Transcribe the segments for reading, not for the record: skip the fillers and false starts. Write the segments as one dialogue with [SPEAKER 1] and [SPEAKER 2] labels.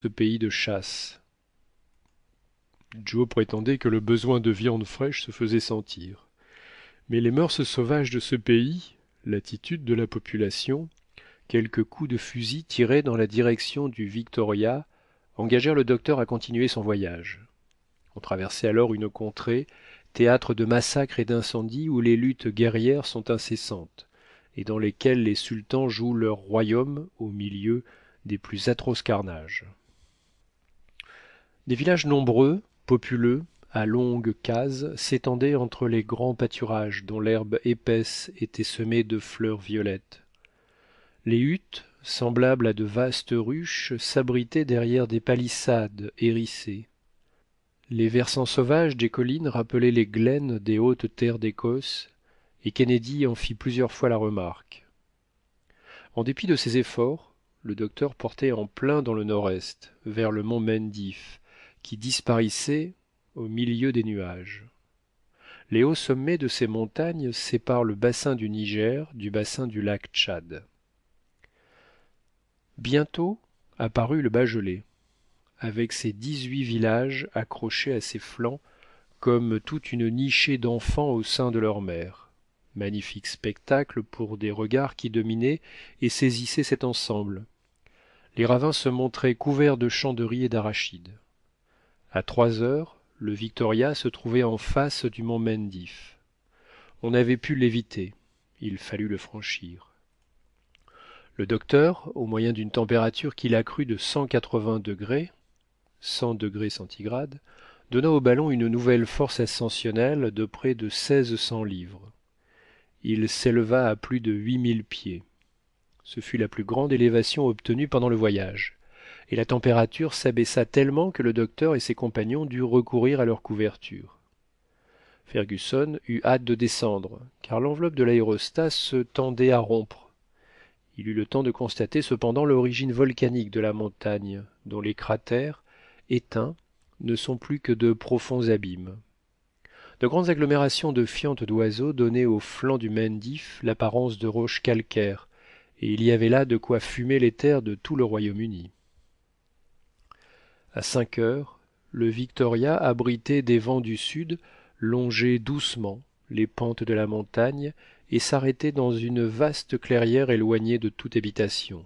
[SPEAKER 1] ce pays de chasse. Joe prétendait que le besoin de viande fraîche se faisait sentir. Mais les mœurs sauvages de ce pays, l'attitude de la population, quelques coups de fusil tirés dans la direction du Victoria engagèrent le docteur à continuer son voyage. On traversait alors une contrée, théâtre de massacres et d'incendies où les luttes guerrières sont incessantes, et dans lesquelles les sultans jouent leur royaume au milieu des plus atroces carnages. Des villages nombreux, populeux, à longues cases, s'étendaient entre les grands pâturages dont l'herbe épaisse était semée de fleurs violettes. Les huttes, semblables à de vastes ruches, s'abritaient derrière des palissades hérissées. Les versants sauvages des collines rappelaient les glaines des hautes terres d'Écosse, et Kennedy en fit plusieurs fois la remarque. En dépit de ses efforts, le docteur portait en plein dans le nord-est, vers le mont Mendif, qui disparaissait au milieu des nuages. Les hauts sommets de ces montagnes séparent le bassin du Niger du bassin du lac Tchad. Bientôt apparut le Bagélé, avec ses 18 villages accrochés à ses flancs comme toute une nichée d'enfants au sein de leur mère. Magnifique spectacle pour des regards qui dominaient et saisissaient cet ensemble. Les ravins se montraient couverts de champs de riz et d'arachides. À 3 heures, le Victoria se trouvait en face du mont Mendif. On avait pu l'éviter, il fallut le franchir. Le docteur, au moyen d'une température qu'il accrut de 180 degrés, 100 degrés centigrades, donna au ballon une nouvelle force ascensionnelle de près de 1600 livres. Il s'éleva à plus de 8000 pieds. Ce fut la plus grande élévation obtenue pendant le voyage, et la température s'abaissa tellement que le docteur et ses compagnons durent recourir à leur couverture. Fergusson eut hâte de descendre, car l'enveloppe de l'aérostat se tendait à rompre. Il eut le temps de constater cependant l'origine volcanique de la montagne, dont les cratères, éteints, ne sont plus que de profonds abîmes. De grandes agglomérations de fientes d'oiseaux donnaient au flanc du Mendif l'apparence de roches calcaires, et il y avait là de quoi fumer les terres de tout le Royaume-Uni. À 5 heures, le Victoria, abrité des vents du sud, longeait doucement les pentes de la montagne et s'arrêtait dans une vaste clairière éloignée de toute habitation.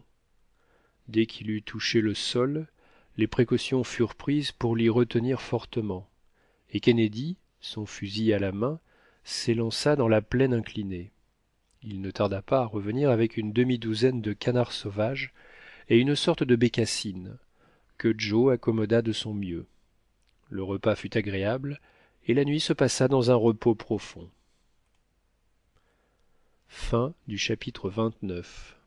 [SPEAKER 1] Dès qu'il eut touché le sol, les précautions furent prises pour l'y retenir fortement, et Kennedy, son fusil à la main, s'élança dans la plaine inclinée. Il ne tarda pas à revenir avec une demi-douzaine de canards sauvages et une sorte de bécassine, que Joe accommoda de son mieux. Le repas fut agréable, et la nuit se passa dans un repos profond. Fin du chapitre 29.